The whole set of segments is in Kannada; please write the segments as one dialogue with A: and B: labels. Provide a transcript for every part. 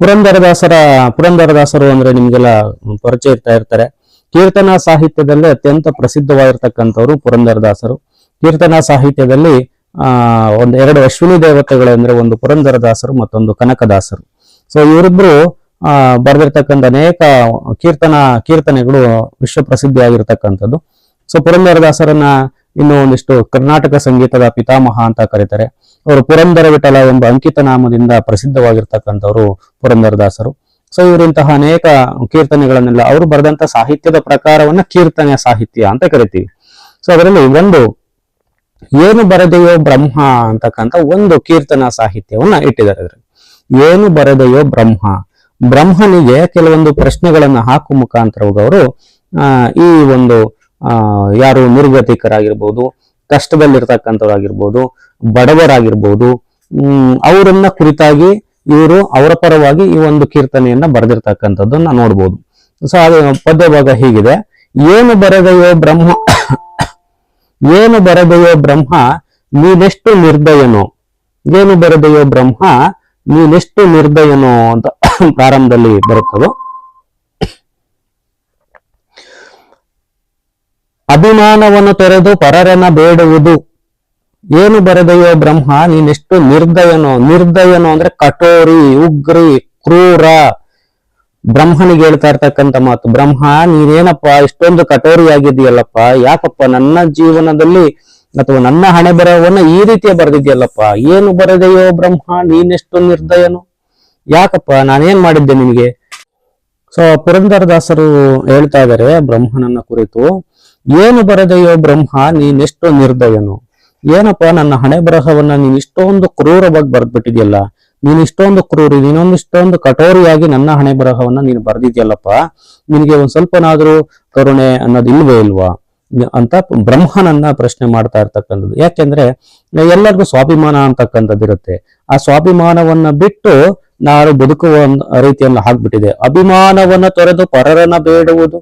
A: ಪುರಂದರದಾಸರು ಅಂದ್ರೆ ನಿಮ್ಗೆಲ್ಲ ಪರಿಚಯ ಇರ್ತಾರೆ. ಕೀರ್ತನಾ ಸಾಹಿತ್ಯದಲ್ಲಿ ಅತ್ಯಂತ ಪ್ರಸಿದ್ಧವಾಗಿರ್ತಕ್ಕಂಥವ್ರು ಪುರಂದರದಾಸರು. ಕೀರ್ತನಾ ಸಾಹಿತ್ಯದಲ್ಲಿ ಎರಡು ಅಶ್ವಿನಿ ದೇವತೆಗಳು ಅಂದ್ರೆ ಒಂದು ಪುರಂದರದಾಸರು ಮತ್ತೊಂದು ಕನಕದಾಸರು. ಸೊ ಇವರಿಬ್ರು ಬರೆದಿರ್ತಕ್ಕಂಥ ಅನೇಕ ಕೀರ್ತನೆಗಳು ವಿಶ್ವ ಪ್ರಸಿದ್ಧಿಯಾಗಿರ್ತಕ್ಕಂಥದ್ದು. ಸೊ ಪುರಂದರದಾಸರನ್ನ ಇನ್ನು ಒಂದಿಷ್ಟು ಕರ್ನಾಟಕ ಸಂಗೀತದ ಪಿತಾಮಹ ಅಂತ ಕರೀತಾರೆ. ಅವರು ಪುರಂದರ ವಿಠಲ ಎಂಬ ಅಂಕಿತ ನಾಮದಿಂದ ಪ್ರಸಿದ್ಧವಾಗಿರ್ತಕ್ಕಂಥವ್ರು ಪುರಂದರದಾಸರು. ಸೊ ಇವರಿಂತಹ ಅನೇಕ ಕೀರ್ತನೆಗಳನ್ನೆಲ್ಲ ಅವರು ಬರೆದಂತ ಸಾಹಿತ್ಯದ ಪ್ರಕಾರವನ್ನ ಕೀರ್ತನೆಯ ಸಾಹಿತ್ಯ ಅಂತ ಕರಿತೀವಿ. ಸೊ ಅದರಲ್ಲಿ ಒಂದು ಏನು ಬರೆದೆಯೋ ಬ್ರಹ್ಮ ಅಂತಕ್ಕಂಥ ಒಂದು ಕೀರ್ತನಾ ಸಾಹಿತ್ಯವನ್ನ ಇಟ್ಟಿದ್ದಾರೆ. ಅದರಲ್ಲಿ ಏನು ಬರೆದೆಯೋ ಬ್ರಹ್ಮನಿಗೆ ಕೆಲವೊಂದು ಪ್ರಶ್ನೆಗಳನ್ನ ಹಾಕುವ ಮುಖಾಂತರ ಈ ಒಂದು ಯಾರು ನಿರ್ಗತಿಕರಾಗಿರ್ಬೋದು, ಕಷ್ಟದಲ್ಲಿರ್ತಕ್ಕಂಥವ್ರಾಗಿರ್ಬೋದು, ಬಡವರಾಗಿರ್ಬೋದು, ಅವರನ್ನ ಕುರಿತಾಗಿ ಇವರು ಅವರ ಪರವಾಗಿ ಈ ಒಂದು ಕೀರ್ತನೆಯನ್ನ ಬರೆದಿರ್ತಕ್ಕಂಥದ್ದನ್ನ ನೋಡ್ಬೋದು. ಸೊ ಅದು ಪದ್ಯ ಭಾಗ ಹೀಗಿದೆ. ಏನು ಬರೆದೆಯೋ ಬ್ರಹ್ಮ ನೀನೆಷ್ಟು ನಿರ್ದಯನೋ, ಏನು ಬರೆದೆಯೋ ಬ್ರಹ್ಮ ನೀನೆಷ್ಟು ನಿರ್ದಯನೋ ಅಂತ ಪ್ರಾರಂಭದಲ್ಲಿ ಬರುತ್ತದೋ. ಅಭಿಮಾನವನ್ನು ತೊರೆದು ಪರರನ್ನ ಬೇಡುವುದು. ಏನು ಬರೆದೆಯೋ ಬ್ರಹ್ಮ ನೀನೆಷ್ಟು ನಿರ್ದಯನೋ ಅಂದ್ರೆ ಕಠೋರಿ, ಉಗ್ರಿ, ಕ್ರೂರ. ಬ್ರಹ್ಮನಿಗೆ ಹೇಳ್ತಾ ಇರ್ತಕ್ಕಂಥ ಮಾತು, ಬ್ರಹ್ಮ ನೀನೇನಪ್ಪ ಇಷ್ಟೊಂದು ಕಠೋರಿಯಾಗಿದೆಯಲ್ಲಪ್ಪ, ಯಾಕಪ್ಪ ನನ್ನ ಜೀವನದಲ್ಲಿ ಅಥವಾ ನನ್ನ ಹಣೆ ಬರಹವನ್ನ ಈ ರೀತಿಯ ಬರೆದಿದ್ಯಲ್ಲಪ್ಪ, ಏನು ಬರೆದೆಯೋ ಬ್ರಹ್ಮ ನೀನೆಷ್ಟು ನಿರ್ದಯನೋ, ಯಾಕಪ್ಪ ನಾನೇನ್ ಮಾಡಿದ್ದೆ ನಿನಗೆ. ಸೊ ಪುರಂದರದಾಸರು ಹೇಳ್ತಾ ಇದ್ದಾರೆ ಬ್ರಹ್ಮನನ್ನ ಕುರಿತು, ಏನು ಬರೆದೆಯೋ ಬ್ರಹ್ಮ ನೀನೆಷ್ಟು ನಿರ್ದಯನು, ಏನಪ್ಪ ನನ್ನ ಹಣೆ ಬರಹವನ್ನ ನೀನ್ ಇಷ್ಟೊಂದು ಕ್ರೂರವಾಗಿ ಬರೆದ್ಬಿಟ್ಟಿದ್ಯಲ್ಲ, ನೀನ್ ಇಷ್ಟೊಂದು ಕ್ರೂರಿ, ಇಷ್ಟೊಂದು ಕಠೋರಿಯಾಗಿ ನನ್ನ ಹಣೆ ಬರಹವನ್ನ ನೀನು ಬರೆದಿದ್ಯಲ್ಲಪ್ಪ, ನಿನಗೆ ಒಂದ್ ಸ್ವಲ್ಪನಾದ್ರೂ ಕರುಣೆ ಅನ್ನೋದು ಇಲ್ವಾ ಅಂತ ಬ್ರಹ್ಮನನ್ನ ಪ್ರಶ್ನೆ ಮಾಡ್ತಾ ಇರ್ತಕ್ಕಂಥದ್ದು. ಯಾಕೆಂದ್ರೆ ಎಲ್ಲರಿಗೂ ಸ್ವಾಭಿಮಾನ ಅಂತಕ್ಕಂಥದ್ದು ಇರುತ್ತೆ. ಆ ಸ್ವಾಭಿಮಾನವನ್ನ ಬಿಟ್ಟು ನಾನು ಬದುಕುವ ರೀತಿಯನ್ನ ಹಾಕ್ಬಿಟ್ಟಿದೆ. ಅಭಿಮಾನವನ್ನ ತೊರೆದು ಪರರನ್ನ ಬೇಡುವುದು.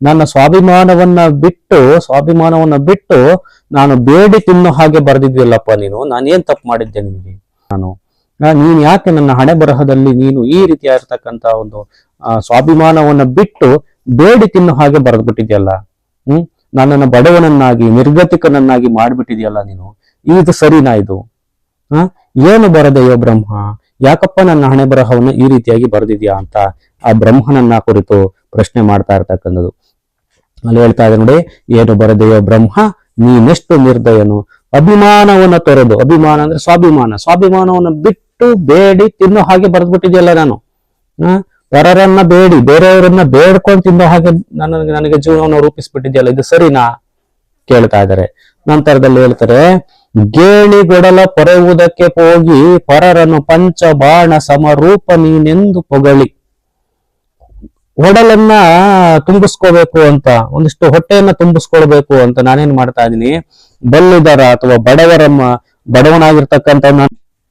A: ನನ್ನ ಸ್ವಾಭಿಮಾನವನ್ನ ಬಿಟ್ಟು ನಾನು ಬೇಡಿ ತಿನ್ನೋ ಹಾಗೆ ಬರೆದಿದ್ವಿಲ್ಲಪ್ಪ ನೀನು, ನಾನೇನ್ ತಪ್ಪು ಮಾಡಿದ್ದೆ ನಿನ್ಗೆ, ನೀನ್ ಯಾಕೆ ನನ್ನ ಹಣೆ ಬರಹದಲ್ಲಿ ನೀನು ಈ ರೀತಿಯಾಗಿರ್ತಕ್ಕಂಥ ಒಂದು ಸ್ವಾಭಿಮಾನವನ್ನ ಬಿಟ್ಟು ಬೇಡಿ ತಿನ್ನೋ ಹಾಗೆ ಬರೆದ್ಬಿಟ್ಟಿದ್ಯಲ್ಲ, ನನ್ನನ್ನು ಬಡವನನ್ನಾಗಿ ನಿರ್ಗತಿಕನನ್ನಾಗಿ ಮಾಡ್ಬಿಟ್ಟಿದ್ಯಲ್ಲ ನೀನು, ಇದು ಸರಿನಾ ಇದು? ಏನು ಬರೆದೆಯೋ ಬ್ರಹ್ಮ, ಯಾಕಪ್ಪ ನನ್ನ ಹಣೆ ಬರಹವನ್ನ ಈ ರೀತಿಯಾಗಿ ಬರೆದಿದ್ಯಾ ಅಂತ ಆ ಬ್ರಹ್ಮನನ್ನ ಕುರಿತು ಪ್ರಶ್ನೆ ಮಾಡ್ತಾ ಇರ್ತಕ್ಕಂಥದ್ದು. ಅಲ್ಲಿ ಹೇಳ್ತಾ ಇದೆ ನೋಡಿ, ಏನು ಬರೆದೆಯೋ ಬ್ರಹ್ಮ ನೀನೆಷ್ಟು ನಿರ್ದಯನು, ಅಭಿಮಾನವನ್ನ ತೊರೆದು, ಅಭಿಮಾನ ಅಂದ್ರೆ ಸ್ವಾಭಿಮಾನವನ್ನ ಬಿಟ್ಟು ಬೇಡಿ ತಿನ್ನೋ ಹಾಗೆ ಬರೆದ್ಬಿಟ್ಟಿದ್ಯಲ್ಲ ನಾನು, ಪರರನ್ನ ಬೇಡಿ ಬೇರೆಯವರನ್ನ ಬೇಡ್ಕೊಂಡು ತಿನ್ನೋ ಹಾಗೆ ನನಗೆ ಜೀವನವನ್ನು ರೂಪಿಸ್ಬಿಟ್ಟಿದ್ಯಲ್ಲ, ಇದು ಸರಿನಾ ಕೇಳ್ತಾ ಇದ್ದಾರೆ. ನಂತರದಲ್ಲಿ ಹೇಳ್ತಾರೆ, ಗೇಣಿಗೊಡಲ ಪೊರೆಯುವುದಕ್ಕೆ ಹೋಗಿ ಪರರನ್ನು ಪಂಚ ಬಾಣ ಸಮರೂಪ ನೀನೆಂದು ಪೊಗಳಿ. ಒಡಲನ್ನ ತುಂಬಿಸ್ಕೋಬೇಕು ಅಂತ, ಒಂದಿಷ್ಟು ಹೊಟ್ಟೆಯನ್ನ ತುಂಬಿಸ್ಕೊಳ್ಬೇಕು ಅಂತ ನಾನೇನ್ ಮಾಡ್ತಾ ಇದೀನಿ, ಬಲ್ಲಿದರ ಅಥವಾ ಬಡವನಾಗಿರ್ತಕ್ಕಂಥ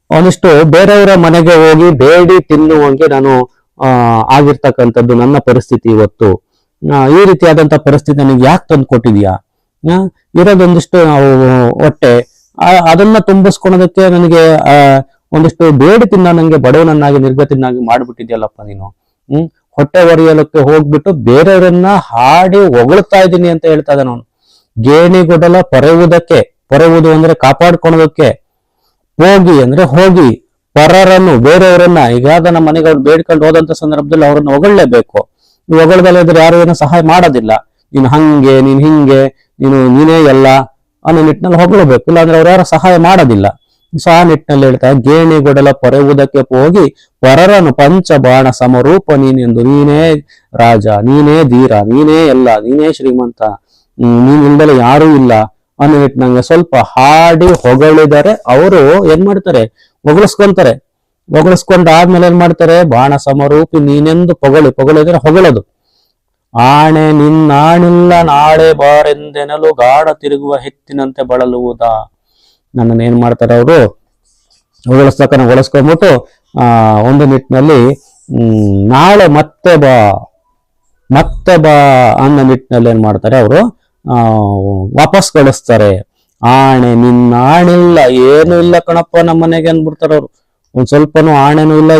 A: ಒಂದಿಷ್ಟು ಬೇರೆಯವರ ಮನೆಗೆ ಹೋಗಿ ಬೇಡಿ ತಿನ್ನುವಂಗೆ ನಾನು ಆಗಿರ್ತಕ್ಕಂಥದ್ದು ನನ್ನ ಪರಿಸ್ಥಿತಿ ಇವತ್ತು. ಈ ರೀತಿಯಾದಂತ ಪರಿಸ್ಥಿತಿ ನನಗೆ ಯಾಕೆ ತಂದು ಕೊಟ್ಟಿದ್ಯಾ? ಇರೋದೊಂದಿಷ್ಟು ಹೊಟ್ಟೆ, ಅದನ್ನ ತುಂಬಿಸ್ಕೊಳೋದಕ್ಕೆ ನನಗೆ ಒಂದಿಷ್ಟು ಬೇಡಿ ತಿನ್ನ ನಂಗೆ ಬಡವನನ್ನಾಗಿ ನಿರ್ಗತಿನಾಗಿ ಮಾಡ್ಬಿಟ್ಟಿದ್ಯಲ್ಲಪ್ಪ ನೀನು. ಹೊಟ್ಟೆ ಒರೆಯಲಕ್ಕೆ ಹೋಗ್ಬಿಟ್ಟು ಬೇರೆಯವರನ್ನ ಹಾಡಿ ಹೊಗಳ್ತಾ ಇದ್ದೀನಿ ಅಂತ ಹೇಳ್ತಾ ಇದ್ದಾನೆ ಅವನು. ಗೇಣಿಗೊಡಲ ಪೊರೆಯುವುದು ಅಂದ್ರೆ ಕಾಪಾಡ್ಕೊಳೋದಕ್ಕೆ, ಹೋಗಿ ಅಂದ್ರೆ ಹೋಗಿ, ಪರರನ್ನು ಬೇರೆಯವರನ್ನ, ಈಗ ನಮ್ಮ ಮನೆಗೆ ಅವ್ರು ಬೇಡ್ಕೊಂಡು ಹೋದಂತ ಸಂದರ್ಭದಲ್ಲಿ ಅವ್ರನ್ನ ಹೊಗಳಲೇಬೇಕು. ನೀವು ಹೊಗಳದಲ್ಲ ಇದ್ರೆ ಯಾರು ಏನೋ ಸಹಾಯ ಮಾಡೋದಿಲ್ಲ. ನೀನು ಹಂಗೆ, ನೀನ್ ಹಿಂಗೆ, ನೀನೇ ಎಲ್ಲ ಅನ್ನೋ ನಿಟ್ಟಿನಲ್ಲಿ ಹೊಗಳಬೇಕು, ಇಲ್ಲಾಂದ್ರೆ ಅವ್ರು ಯಾರು ಸಹಾಯ ಮಾಡೋದಿಲ್ಲ. ಸೊ ಆ ನಿಟ್ಟಿನಲ್ಲಿ ಹೇಳ್ತಾ, ಗೇಣಿಗೊಡಲ ಪೊರೆಯುವುದಕ್ಕೆ ಹೋಗಿ ಪರರನು ಪಂಚ ಬಾಣ ಸಮರೂಪ ನೀನೆಂದು, ನೀನೇ ರಾಜ, ನೀನೇ ಧೀರ, ನೀನೇ ಎಲ್ಲ, ನೀನೇ ಶ್ರೀಮಂತ, ನೀನಿಲ್ದಲೆ ಯಾರೂ ಇಲ್ಲ ಅನ್ನೋ ನಿಟ್ಟಿನಂಗೆ ಸ್ವಲ್ಪ ಹಾಡಿ ಹೊಗಳಿದರೆ ಅವರು ಏನ್ ಮಾಡ್ತಾರೆ, ಹೊಗಳಿಸ್ಕೊಂಡ ಆದ್ಮೇಲೆ ಏನ್ ಮಾಡ್ತಾರೆ, ಬಾಣ ಸಮರೂಪಿ ನೀನೆಂದು ಪೊಗಳಿದ್ರೆ ಹೊಗಳದು. ಆಣೆ ನಿನ್ನಾಣಿಲ್ಲ ನಾಳೆ ಬಾರೆಂದೆನಲು ಗಾಢ ತಿರುಗುವ ಹೆತ್ತಿನಂತೆ ಬಳಲುವುದಾ. ನನ್ನನ್ನು ಏನ್ ಮಾಡ್ತಾರೆ ಅವರು, ಹೊಗಳಿಸ್ಕೊಂಡ್ಬಿಟ್ಟು ಒಂದು ನಿಟ್ಟಿನಲ್ಲಿ ನಾಳೆ ಮತ್ತೆ ಬಾ ಅನ್ನೋ ನಿಟ್ಟಿನಲ್ಲಿ ಏನ್ ಮಾಡ್ತಾರೆ ಅವರು ವಾಪಸ್ ಕಳಿಸ್ತಾರೆ. ಆಣೆ ನಿನ್ನಾಣಿಲ್ಲ, ಏನು ಇಲ್ಲ ಕಣಪ್ಪ ನಮ್ಮನೆಗೆ ಅಂದ್ಬಿಡ್ತಾರೆ ಅವರು. ಒಂದ್ ಸ್ವಲ್ಪನೂ ಆಣೆನೂ ಇಲ್ಲ,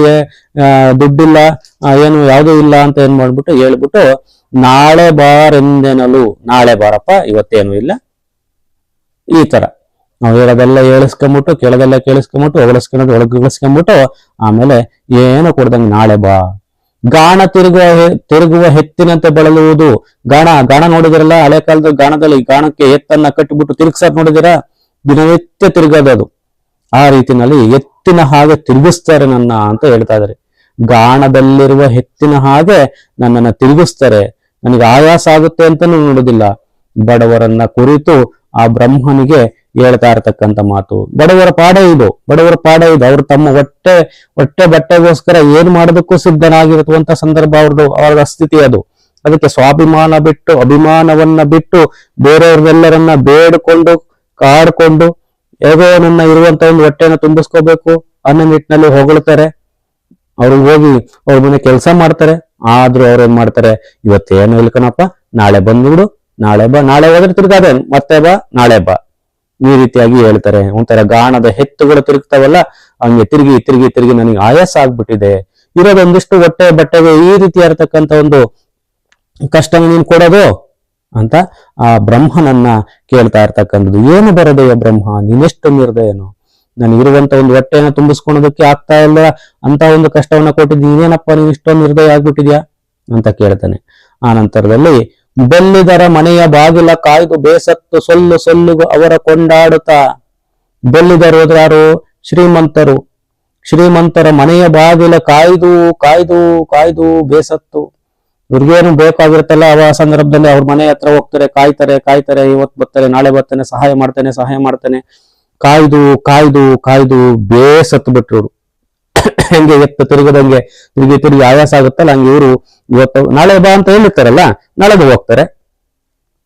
A: ದುಡ್ಡಿಲ್ಲ, ಏನು ಯಾವುದೂ ಇಲ್ಲ ಅಂತ ಏನ್ ಮಾಡ್ಬಿಟ್ಟು ಹೇಳ್ಬಿಟ್ಟು ನಾಳೆ ಬಾರೆಂದೆನಲು, ನಾಳೆ ಬಾರಪ್ಪ ಇವತ್ತೇನು ಇಲ್ಲ, ಈ ತರ ನಾವು ಹೇಳೋದೆಲ್ಲ ಹೇಳಿಸ್ಕೊಂಬಿಟ್ಟು ಕೇಳೋದೆಲ್ಲ ಕೇಳಿಸ್ಕೊಂಬಿಟ್ಟು ಹೊಗಳಿಸ್ಕೊಂಬಿಟ್ಟು ಆಮೇಲೆ ಏನು ಕೊಡ್ದಂಗೆ ನಾಳೆ ಬಾ. ಗಾಣ ತಿರುಗುವ ಹೆತ್ತಿನಂತೆ ಬಳಲುವುದು. ಗಾಣ ನೋಡಿದಿರಲ್ಲ, ಹಳೆ ಕಾಲದ ಗಾಣದಲ್ಲಿ ಗಾಣಕ್ಕೆ ಎತ್ತನ್ನ ಕಟ್ಟಿಬಿಟ್ಟು ತಿರುಗ್ಸಕ್ ನೋಡಿದಿರ, ದಿನನಿತ್ಯ ತಿರುಗೋದು ಅದು. ಆ ರೀತಿನಲ್ಲಿ ಎತ್ತಿನ ಹಾಗೆ ತಿರುಗಿಸ್ತಾರೆ ನನ್ನ ಅಂತ ಹೇಳ್ತಾ ಇದ್ದಾರೆ. ಗಾಣದಲ್ಲಿರುವ ಹೆತ್ತಿನ ಹಾಗೆ ನನ್ನನ್ನ ತಿರುಗಿಸ್ತಾರೆ, ನನಗೆ ಆಯಾಸ ಆಗುತ್ತೆ ಅಂತಾನು ನೋಡುದಿಲ್ಲ. ಬಡವರನ್ನ ಕುರಿತು ಆ ಬ್ರಹ್ಮನಿಗೆ ಹೇಳ್ತಾ ಇರತಕ್ಕಂತ ಮಾತು. ಬಡವರ ಪಾಡ ಇದು, ಅವರು ತಮ್ಮ ಹೊಟ್ಟೆ ಬಟ್ಟೆಗೋಸ್ಕರ ಏನ್ ಮಾಡೋದಕ್ಕೂ ಸಿದ್ಧನಾಗಿರುವಂತ ಸಂದರ್ಭ ಅವ್ರ ಸ್ಥಿತಿ ಅದು. ಅದಕ್ಕೆ ಸ್ವಾಭಿಮಾನ ಬಿಟ್ಟು, ಅಭಿಮಾನವನ್ನ ಬಿಟ್ಟು ಬೇರೆಯವ್ರನ್ನೆಲ್ಲರನ್ನ ಬೇಡ್ಕೊಂಡು ಕಾಡ್ಕೊಂಡು ಹೇಗೋ ನನ್ನ ಇರುವಂತ ಒಂದು ಹೊಟ್ಟೆನ ತುಂಬಿಸ್ಕೋಬೇಕು ಅನ್ನೋ ನಿಟ್ಟಿನಲ್ಲಿ ಹೊಗಳ್ತಾರೆ. ಅವ್ರಿಗೆ ಹೋಗಿ ಅವ್ರ ಮನೆ ಕೆಲಸ ಮಾಡ್ತಾರೆ. ಆದ್ರೂ ಅವ್ರ ಏನ್ ಮಾಡ್ತಾರೆ, ಇವತ್ತೇನು ಇಲ್ಕನಪ್ಪ, ನಾಳೆ ಬಂದ್ಬಿಡು, ನಾಳೆ ಬಾ, ನಾಳೆ ಹೋದ್ರೆ ತಿರ್ಗಾದೆ, ಮತ್ತೆ ಬಾ, ನಾಳೆ ಬಾ, ಈ ರೀತಿಯಾಗಿ ಹೇಳ್ತಾರೆ. ಒಂಥರ ಗಾಣದ ಹೆತ್ತುಗಳು ತಿರುಗ್ತಾವಲ್ಲ, ಹಂಗೆ ತಿರುಗಿ ನನಗೆ ಆಯಾಸ ಆಗ್ಬಿಟ್ಟಿದೆ, ಇರೋದೊಂದಿಷ್ಟು ಹೊಟ್ಟೆ ಬಟ್ಟೆಗೆ ಈ ರೀತಿ ಇರತಕ್ಕಂತ ಒಂದು ಕಷ್ಟ ನೀನ್ ಕೊಡೋದು ಅಂತ ಆ ಬ್ರಹ್ಮನನ್ನ ಕೇಳ್ತಾ ಇರ್ತಕ್ಕಂಥದ್ದು. ಏನು ಬರದೆಯ ಬ್ರಹ್ಮ, ನೀನೆಷ್ಟು ನಿರ್ದಯನು, ನನಗಿರುವಂತ ಒಂದು ಹೊಟ್ಟೆನ ತುಂಬಿಸ್ಕೊಳೋದಕ್ಕೆ ಆಗ್ತಾ ಇಲ್ಲ ಅಂತ ಒಂದು ಕಷ್ಟವನ್ನ ಕೊಟ್ಟಿದ್ದೀನಿ, ನೀನೇನಪ್ಪ ನೀನ್ ಇಷ್ಟೊಂದು ನಿರ್ದಯ ಆಗ್ಬಿಟ್ಟಿದ್ಯಾ ಅಂತ ಕೇಳ್ತಾನೆ. ಆ ನಂತರದಲ್ಲಿ ಬೆಲ್ಲಿದರ ಮನೆಯ ಬಾಗಿಲ ಕಾಯ್ದು ಬೇಸತ್ತು ಸೊಲ್ಲಿಗೂ ಅವರ ಕೊಂಡಾಡುತ್ತಾ. ಬೆಲ್ಲಿದರು ಯಾರು? ಶ್ರೀಮಂತರ ಮನೆಯ ಬಾಗಿಲ ಕಾಯ್ದು ಬೇಸತ್ತು. ಇವ್ರಿಗೇನು ಬೇಕಾಗಿರುತ್ತಲ್ಲ ಆ ಸಂದರ್ಭದಲ್ಲಿ ಅವ್ರ ಮನೆ ಹತ್ರ ಹೋಗ್ತಾರೆ, ಕಾಯ್ತಾರೆ, ಇವತ್ತು ಬರ್ತಾರೆ, ನಾಳೆ ಬರ್ತಾನೆ, ಸಹಾಯ ಮಾಡ್ತಾನೆ, ಕಾಯ್ದು ಬೇಸತ್ತು ಬಿಟ್ರು. ಹೆಂಗೆ ಎತ್ತು ತಿರುಗದಂಗೆ ತಿರುಗಿ ಆಯಾಸ ಆಗುತ್ತಲ್ಲ, ಹಂಗೆ ಇವರು ಇವತ್ತು ನಾಳೆ ಬಾ ಅಂತ ಹೇಳಿರ್ತಾರಲ್ಲ, ನಾಳೆಗೂ ಹೋಗ್ತಾರೆ,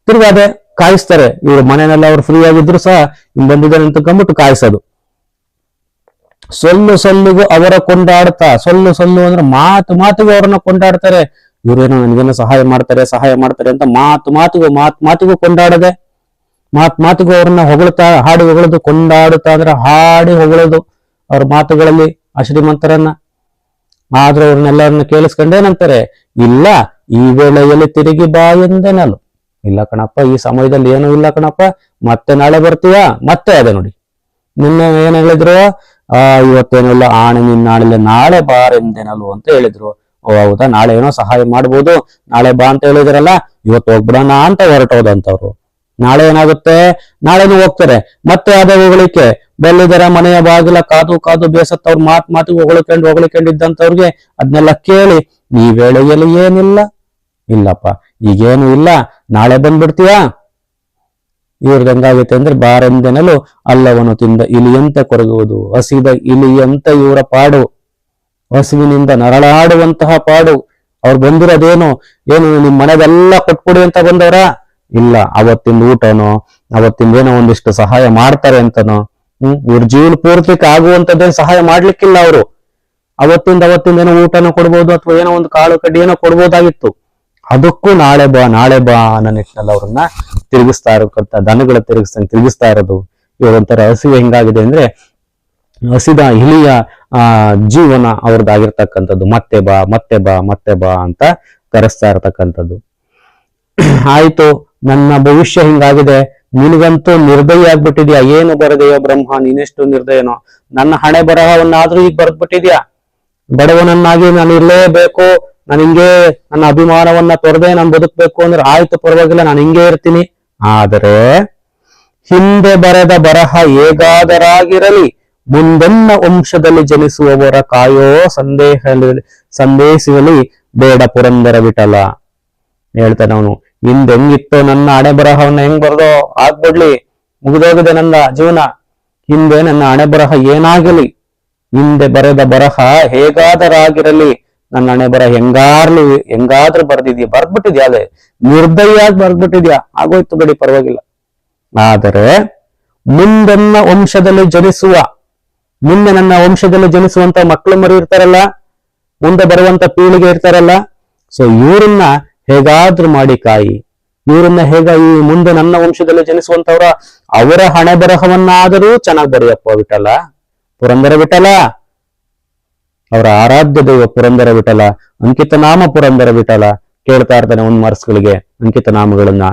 A: ತಿರುಗಾದೆ ಕಾಯಿಸ್ತಾರೆ. ಇವ್ರ ಮನೆಯಲ್ಲ ಅವ್ರು ಫ್ರೀ ಆಗಿದ್ರು ಸಹ ಬಂದಿದ್ದಾರೆ ಅಂತ ಕಂಬಿಟ್ಟು ಕಾಯಿಸೋದು. ಸೊಲ್ಲಿಗೂ ಅವರ ಕೊಂಡಾಡ್ತಾ, ಸೊಲ್ಲು ಅಂದ್ರೆ ಮಾತಿಗೂ ಅವ್ರನ್ನ ಕೊಂಡಾಡ್ತಾರೆ. ಇವ್ರೇನೋ ನನಗೇನೋ ಸಹಾಯ ಮಾಡ್ತಾರೆ ಅಂತ ಮಾತಿಗೂ ಕೊಂಡಾಡದೆ, ಮಾತಿಗೂ ಅವ್ರನ್ನ ಹೊಗಳ್ತಾ, ಹಾಡಿ ಹೊಗಳೋದು, ಕೊಂಡಾಡುತ್ತಾ ಅಂದ್ರೆ ಹಾಡಿ ಹೊಗಳೋದು ಅವ್ರ ಮಾತುಗಳಲ್ಲಿ ಆ ಶ್ರೀಮಂತರನ್ನ. ಆದ್ರೂ ಅವ್ರನ್ನೆಲ್ಲರನ್ನ ಕೇಳಿಸ್ಕೊಂಡೇನಂತಾರೆ, ಇಲ್ಲ ಈ ವೇಳೆಯಲ್ಲಿ ತಿರುಗಿ ಬಾ ಎಂದೆನಲು. ಇಲ್ಲ ಕಣಪ್ಪ, ಈ ಸಮಯದಲ್ಲಿ ಏನೂ ಇಲ್ಲ ಕಣಪ್ಪ, ಮತ್ತೆ ನಾಳೆ ಬರ್ತೀಯಾ, ಮತ್ತೆ ಅದೇ ನೋಡಿ ನಿನ್ನೆ ಏನ್ ಹೇಳಿದ್ರು, ಇವತ್ತೇನೂ ಇಲ್ಲ, ಆಣೆ ನಿನ್ನ ನಾಳೆ, ನಾಳೆ ಬಾರೆಂದೆನಲು ಅಂತ ಹೇಳಿದ್ರು. ಓ ಹೌದಾ, ನಾಳೆ ಏನೋ ಸಹಾಯ ಮಾಡ್ಬೋದು, ನಾಳೆ ಬಾ ಅಂತ ಹೇಳಿದ್ರಲ್ಲ, ಇವತ್ತು ಹೋಗ್ಬಿಡೋಣ ಅಂತ ಹೊರಟೋದಂತವ್ರು. ನಾಳೆ ಏನಾಗುತ್ತೆ, ನಾಳೆನೂ ಹೋಗ್ತಾರೆ, ಮತ್ತೆ ಅದೇ ಹೊಗಳಿಕೆ. ಬೆಲ್ಲಿದರ ಮನೆಯ ಬಾಗಿಲ ಕಾದು ಬೇಸತ್ತವ್ರ ಮಾತಿಗೆ ಹೊಗಳಿಕೊಂಡಿದ್ದಂತವ್ರಿಗೆ ಅದನ್ನೆಲ್ಲ ಕೇಳಿ, ಈ ವೇಳೆಯಲ್ಲಿ ಏನಿಲ್ಲ, ಇಲ್ಲಪ್ಪ ಈಗೇನು ಇಲ್ಲ, ನಾಳೆ ಬಂದ್ಬಿಡ್ತೀಯಾ. ಇವ್ರದ್ದು ಹೆಂಗಾಗೈತೆ ಅಂದ್ರೆ, ಬಾರೆಂದೆನಲು ಅಲ್ಲವನು ತಿಂದ ಇಲಿಯಂತೆ ಕೊರಗುವುದು. ಹಸಿದ ಇಲಿಯಂತ ಇವರ ಪಾಡು, ಹಸುವಿನಿಂದ ನರಳಾಡುವಂತಹ ಪಾಡು. ಅವ್ರು ಬಂದಿರೋದೇನು, ನಿಮ್ ಮನೆಗೆಲ್ಲ ಕೊಟ್ಬಿಡಿ ಅಂತ ಬಂದವ್ರ? ಇಲ್ಲ, ಅವತ್ತಿಂದ ಊಟನೋ, ಅವತ್ತಿಂದೇನೋ ಒಂದಿಷ್ಟು ಸಹಾಯ ಮಾಡ್ತಾರೆ ಅಂತನೋ, ಇವ್ರ ಜೀವನ ಪೂರ್ತಿಕ ಆಗುವಂತದ್ದೇನು ಸಹಾಯ ಮಾಡ್ಲಿಕ್ಕಿಲ್ಲ ಅವರು. ಅವತ್ತಿಂದ ಏನೋ ಊಟನೋ ಕೊಡ್ಬೋದು, ಅಥವಾ ಏನೋ ಒಂದು ಕಾಳು ಕಡ್ಡಿ ಏನೋ ಕೊಡ್ಬೋದಾಗಿತ್ತು. ಅದಕ್ಕೂ ನಾಳೆ ಬಾ ಅನ್ನೋ ನಿಟ್ಟಿನಲ್ಲಿ ಅವ್ರನ್ನ ತಿರುಗಿಸ್ತಾ ಇರತಕ್ಕಂಥ ದನಗಳ ತಿರುಗಿಸ್ತಾ ಇರೋದು. ಇವ್ರೊಂಥರ ಹಸಿವೆ ಹೆಂಗಾಗಿದೆ ಅಂದ್ರೆ, ಹಸಿದ ಇಲಿಯ ಜೀವನ ಅವ್ರದ್ದಾಗಿರ್ತಕ್ಕಂಥದ್ದು. ಮತ್ತೆ ಬಾ ಅಂತ ಕರೆಸ್ತಾ ಇರತಕ್ಕಂಥದ್ದು. ಆಯ್ತು, ನನ್ನ ಭವಿಷ್ಯ ಹಿಂಗಾಗಿದೆ, ನಿನಗಂತೂ ನಿರ್ದಯ ಆಗ್ಬಿಟ್ಟಿದ್ಯಾ, ಏನು ಬರದೆಯೋ ಬ್ರಹ್ಮ, ನೀನೆಷ್ಟು ನಿರ್ದಯನೋ, ನನ್ನ ಹಣೆ ಬರಹವನ್ನಾದ್ರೂ ಈಗ ಬರೆದ್ಬಿಟ್ಟಿದ್ಯಾ. ಬಡವನನ್ನಾಗಿ ನಾನು ಇರ್ಲೇಬೇಕು, ನಾನು ಹಿಂಗೆ ನನ್ನ ಅಭಿಮಾನವನ್ನ ತೊರೆದೆ ನಾನು ಬದುಕ್ಬೇಕು ಅಂದ್ರೆ ಆಯ್ತು, ಪರವಾಗಿಲ್ಲ, ನಾನು ಹಿಂಗೆ ಇರ್ತೀನಿ. ಆದರೆ ಹಿಂದೆ ಬರೆದ ಬರಹ ಹೇಗಾದರಾಗಿರಲಿ, ಮುಂದೆನ್ನ ವಂಶದಲ್ಲಿ ಜನಿಸುವವರ ಕಾಯೋ ಸಂದೇಶದಲ್ಲಿ ಬೇಡ ಪುರಂದರ ವಿಠಲ. ಹೇಳ್ತಾನೆ ಅವನು, ಹಿಂದೆ ಹೆಂಗಿತ್ತು ನನ್ನ ಹಣೆ ಬರಹವನ್ನ ಹೆಂಗ್ ಬರ್ದೋ ಆಗ್ಬಿಡ್ಲಿ, ಮುಗಿದೋಗಿದೆ ನನ್ನ ಜೀವನ. ಹಿಂದೆ ನನ್ನ ಹಣೆ ಬರಹ ಏನಾಗಲಿ, ಹಿಂದೆ ಬರೆದ ಬರಹ ಹೇಗಾದರಾಗಿರಲಿ, ನನ್ನ ಹಣೆ ಬರಹ ಹೆಂಗಾದ್ರೂ ಬರ್ದ್ಬಿಟ್ಟಿದ್ಯಾ, ಅದೇ ನಿರ್ದಯಾಗಿ ಬರ್ದ್ಬಿಟ್ಟಿದ್ಯಾ, ಆಗೋಯ್ತು ಬಿಡಿ, ಪರವಾಗಿಲ್ಲ. ಆದರೆ ಮುಂದೆ ನನ್ನ ವಂಶದಲ್ಲಿ ಜನಿಸುವಂತ ಮಕ್ಕಳು ಮರಿ ಇರ್ತಾರಲ್ಲ, ಮುಂದೆ ಬರುವಂತ ಪೀಳಿಗೆ ಇರ್ತಾರಲ್ಲ, ಸೊ ಇವ್ರನ್ನ ಹೇಗಾದ್ರೂ ಮಾಡಿ ಕಾಯಿ, ಇವ್ರನ್ನ ಈ ಮುಂದೆ ನನ್ನ ವಂಶದಲ್ಲಿ ಜನಿಸುವಂತವ್ರ ಅವರ ಹಣೆ ಬರಹವನ್ನಾದರೂ ಚೆನ್ನಾಗಿ ಬರೆಯಪ್ಪ ವಿಠಲ, ಪುರಂದರ ವಿಠಲ ಅವರ ಆರಾಧ್ಯ ದೈವ ಪುರಂದರ ವಿಠಲ, ಅಂಕಿತ ನಾಮ ಪುರಂದರ ವಿಠಲ. ಕೇಳ್ತಾ ಇರ್ತಾನೆ ಒಂದ್ ಮಾರ್ಕ್ಸ್ಗಳಿಗೆ ಅಂಕಿತ ನಾಮಗಳನ್ನ.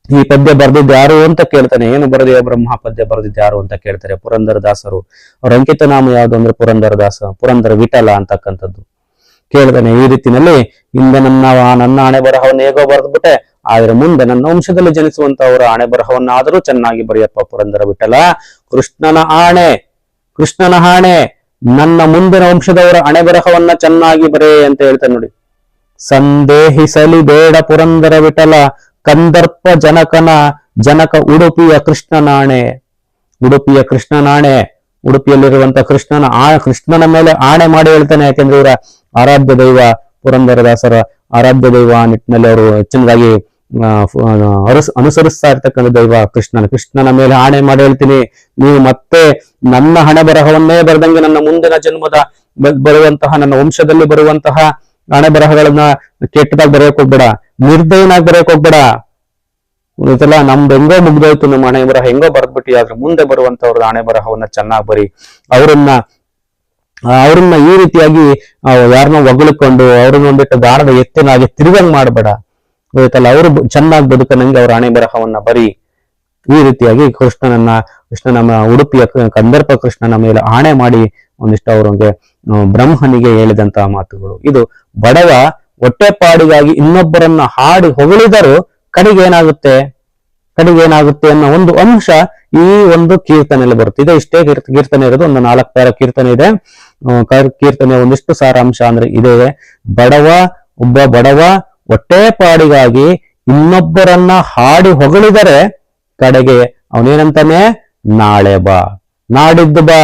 A: ಈ ಪದ್ಯ ಬರೆದಿದ್ದು ಯಾರು ಅಂತ ಕೇಳ್ತಾನೆ. ಏನು ಬರೆದೆಯೋ ಬ್ರಹ್ಮ ಪದ್ಯ ಬರೆದಿದ್ದು ಯಾರು ಅಂತ ಕೇಳ್ತಾರೆ. ಪುರಂದರ ದಾಸರು. ಅವ್ರ ಅಂಕಿತ ನಾಮ ಯಾವುದು ಅಂದ್ರೆ ಪುರಂದರ ದಾಸ, ಪುರಂದರ ವಿಠಲ ಅಂತಕ್ಕಂಥದ್ದು ಕೇಳ್ತಾನೆ. ಈ ರೀತಿನಲ್ಲಿ ಹಿಂದೆ ನನ್ನ ಹಣೆ ಬರಹವನ್ನು ಹೇಗೋ ಬರೆದ್ಬಿಟ್ಟೆ, ಆದ್ರೆ ಮುಂದೆ ನನ್ನ ವಂಶದಲ್ಲಿ ಜನಿಸುವಂತವರ ಹಣೆ ಬರಹವನ್ನಾದರೂ ಚೆನ್ನಾಗಿ ಬರೆಯಪ್ಪ ಪುರಂದರ ವಿಠಲ. ಕೃಷ್ಣನ ಆಣೆ ನನ್ನ ಮುಂದಿನ ವಂಶದವರ ಹಣೆ ಬರಹವನ್ನ ಚೆನ್ನಾಗಿ ಬರೆ ಅಂತ ಹೇಳ್ತಾನೆ ನೋಡಿ. ಸಂದೇಹಿಸಲಿ ಬೇಡ ಪುರಂದರ ವಿಠಲ, ಕಂದರ್ಪ ಜನಕ ಉಡುಪಿಯ ಕೃಷ್ಣನಾಣೆ. ಉಡುಪಿಯ ಕೃಷ್ಣನಾಣೆ, ಉಡುಪಿಯಲ್ಲಿರುವಂತ ಕೃಷ್ಣನ ಮೇಲೆ ಆಣೆ ಮಾಡಿ ಹೇಳ್ತಾನೆ. ಯಾಕೆಂದ್ರೆ ಇವರ ಆರಾಧ್ಯ ದೈವ ಪುರಂದರದಾಸರ ಆರಾಧ್ಯ ದೈವ ನಿಟ್ಟಿನಲ್ಲಿ ಅವರು ಹೆಚ್ಚಿನದಾಗಿ ಅನುಸರಿಸ್ತಾ ಇರ್ತಕ್ಕಂಥ ದೈವ ಕೃಷ್ಣನ ಮೇಲೆ ಆಣೆ ಮಾಡಿ ಹೇಳ್ತೀನಿ, ನೀವು ಮತ್ತೆ ನನ್ನ ಹಣೆ ಬರಹವನ್ನೇ ಬರೆದಂಗೆ ನನ್ನ ಮುಂದಿನ ಜನ್ಮದ ಬರುವಂತಹ ನನ್ನ ವಂಶದಲ್ಲಿ ಬರುವಂತಹ ಹಣೆ ಬರಹಗಳನ್ನ ಕೆಟ್ಟದಾಗಿ ಬರೆಯಕ್ ಹೋಗ್ಬೇಡ, ನಿರ್ದಯನಾಗಿ ಬರೆಯಕ್ ಹೋಗ್ಬೇಡ. ಇದೆಲ್ಲ ನಮ್ದು ಹೆಂಗೋ ಮುಗ್ದೋಯ್ತು, ನಮ್ಮ ಹಣೆ ಬರಹ ಹೆಂಗೋ ಬರ್ದ್ಬಿಟ್ಟು, ಆದ್ರೆ ಮುಂದೆ ಬರುವಂತವ್ರ ಹಣೆ ಬರಹವನ್ನ ಚೆನ್ನಾಗಿ ಬರಿ. ಅವ್ರನ್ನ ಈ ರೀತಿಯಾಗಿ ಯಾರನ್ನ ಹೊಗಳಿಕೊಂಡು ಅವ್ರನ್ನ ಒಂದಿಟ್ಟು ದಾನದ ಎತ್ತಿನಾಗಿ ತಿರುಗಂಗ್ ಮಾಡ್ಬೇಡ. ಗೊತ್ತಲ್ಲ, ಅವರು ಚೆನ್ನಾಗಿ ಬದುಕನಂಗೆ ಅವ್ರ ಹಣೆ ಬರಹವನ್ನ ಬರಿ. ಈ ರೀತಿಯಾಗಿ ಕೃಷ್ಣನ ಉಡುಪಿಯ ಕಂದರ್ಪ ಕೃಷ್ಣನ ಮೇಲೆ ಆಣೆ ಮಾಡಿ ಒಂದಿಷ್ಟು ಅವ್ರಿಗೆ ಬ್ರಹ್ಮನಿಗೆ ಹೇಳಿದಂತಹ ಮಾತುಗಳು. ಇದು ಬಡವ ಹೊಟ್ಟೆಪಾಡಿಗಾಗಿ ಇನ್ನೊಬ್ಬರನ್ನ ಹಾಡಿ ಹೊಗಳಿದರೂ ಕಡೆಗೆ ಏನಾಗುತ್ತೆ ಅನ್ನೋ ಒಂದು ಅಂಶ ಈ ಒಂದು ಕೀರ್ತನೆಯಲ್ಲಿ ಬರುತ್ತೆ. ಇದೆ ಇಷ್ಟೇ ಕೀರ್ತನೆ ಇರೋದು, ಒಂದು 4 ಕೀರ್ತನೆ ಇದೆ. ಕೀರ್ತನೆ ಒಂದಿಷ್ಟು ಸಾರಾಂಶ ಅಂದ್ರೆ ಇದೆ. ಒಬ್ಬ ಬಡವ ಹೊಟ್ಟೆಪಾಡಿಗಾಗಿ ಇನ್ನೊಬ್ಬರನ್ನ ಹಾಡಿ ಹೊಗಳಿದರೆ ಕಡೆಗೆ ಅವನೇನಂತಾನೆ, ನಾಳೆ ಬಾ, ನಾಡಿದ್ದು ಬಾ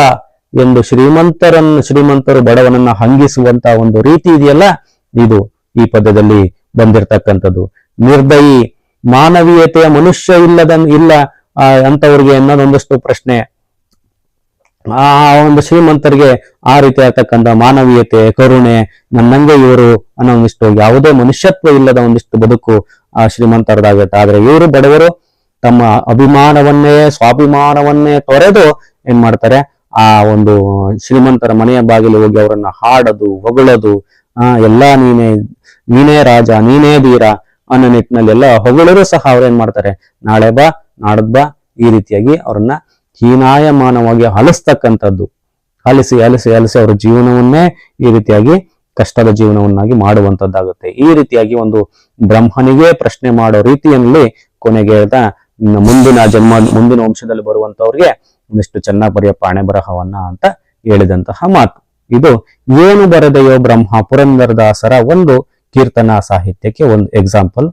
A: ಎಂದು ಶ್ರೀಮಂತರು ಬಡವನನ್ನ ಹಂಗಿಸುವಂತ ಒಂದು ರೀತಿ ಇದೆಯಲ್ಲ, ಇದು ಈ ಪದ್ಯದಲ್ಲಿ ಬಂದಿರತಕ್ಕಂಥದ್ದು. ನಿರ್ದಯಿ, ಮಾನವೀಯತೆಯ ಮನುಷ್ಯ ಇಲ್ಲ ಅಂತವ್ರಿಗೆ ಅನ್ನೋದೊಂದಷ್ಟು ಪ್ರಶ್ನೆ. ಆ ಒಂದು ಶ್ರೀಮಂತರಿಗೆ ಆ ರೀತಿ ಆಗ್ತಕ್ಕಂಥ ಮಾನವೀಯತೆ, ಕರುಣೆ, ನನ್ನಂಗೆ ಇವರು ಅನ್ನೋ ಒಂದಿಷ್ಟು ಯಾವುದೇ ಮನುಷ್ಯತ್ವ ಇಲ್ಲದ ಒಂದಿಷ್ಟು ಬದುಕು ಆ ಶ್ರೀಮಂತರದಾಗುತ್ತೆ. ಆದ್ರೆ ಇವರು ಬಡವರು ತಮ್ಮ ಸ್ವಾಭಿಮಾನವನ್ನೇ ತೊರೆದು ಏನ್ ಮಾಡ್ತಾರೆ, ಆ ಒಂದು ಶ್ರೀಮಂತರ ಮನೆಯ ಬಾಗಿಲು ಹೋಗಿ ಅವರನ್ನ ಹಾಡೋದು, ಹೊಗಳೋದು, ಎಲ್ಲಾ ನೀನೇ ರಾಜ, ನೀನೇ ಧೀರ ಅನ್ನೋ ನಿಟ್ಟಿನಲ್ಲಿ ಎಲ್ಲ ಹೊಗಳರು ಸಹ ಅವ್ರೇನ್ ಮಾಡ್ತಾರೆ, ನಾಳೆ ಬಾ, ನಾಡದ್ ಬಾ, ಈ ರೀತಿಯಾಗಿ ಅವ್ರನ್ನ ಹೀನಾಯಮಾನವಾಗಿ ಅಲಿಸ್ತಕ್ಕಂಥದ್ದು. ಅಲಿಸಿ ಅವರ ಜೀವನವನ್ನೇ ಈ ರೀತಿಯಾಗಿ ಕಷ್ಟದ ಜೀವನವನ್ನಾಗಿ ಮಾಡುವಂತದ್ದಾಗುತ್ತೆ. ಈ ರೀತಿಯಾಗಿ ಒಂದು ಬ್ರಹ್ಮನಿಗೆ ಪ್ರಶ್ನೆ ಮಾಡೋ ರೀತಿಯಲ್ಲಿ ಕೊನೆಗೆ ಮುಂದಿನ ವಂಶದಲ್ಲಿ ಬರುವಂತವ್ರಿಗೆ ಒಂದಿಷ್ಟು ಚೆನ್ನಾಗಿ ಬರೆಯಪ್ಪ ಹಣೆ ಬರಹವನ್ನ ಅಂತ ಹೇಳಿದಂತಹ ಮಾತು. ಇದು ಏನು ಬರೆದೆಯೋ ಬ್ರಹ್ಮ ಪುರಂದರದಾಸರ ಒಂದು ಕೀರ್ತನಾ ಸಾಹಿತ್ಯಕ್ಕೆ ಒಂದು ಎಕ್ಸಾಂಪಲ್.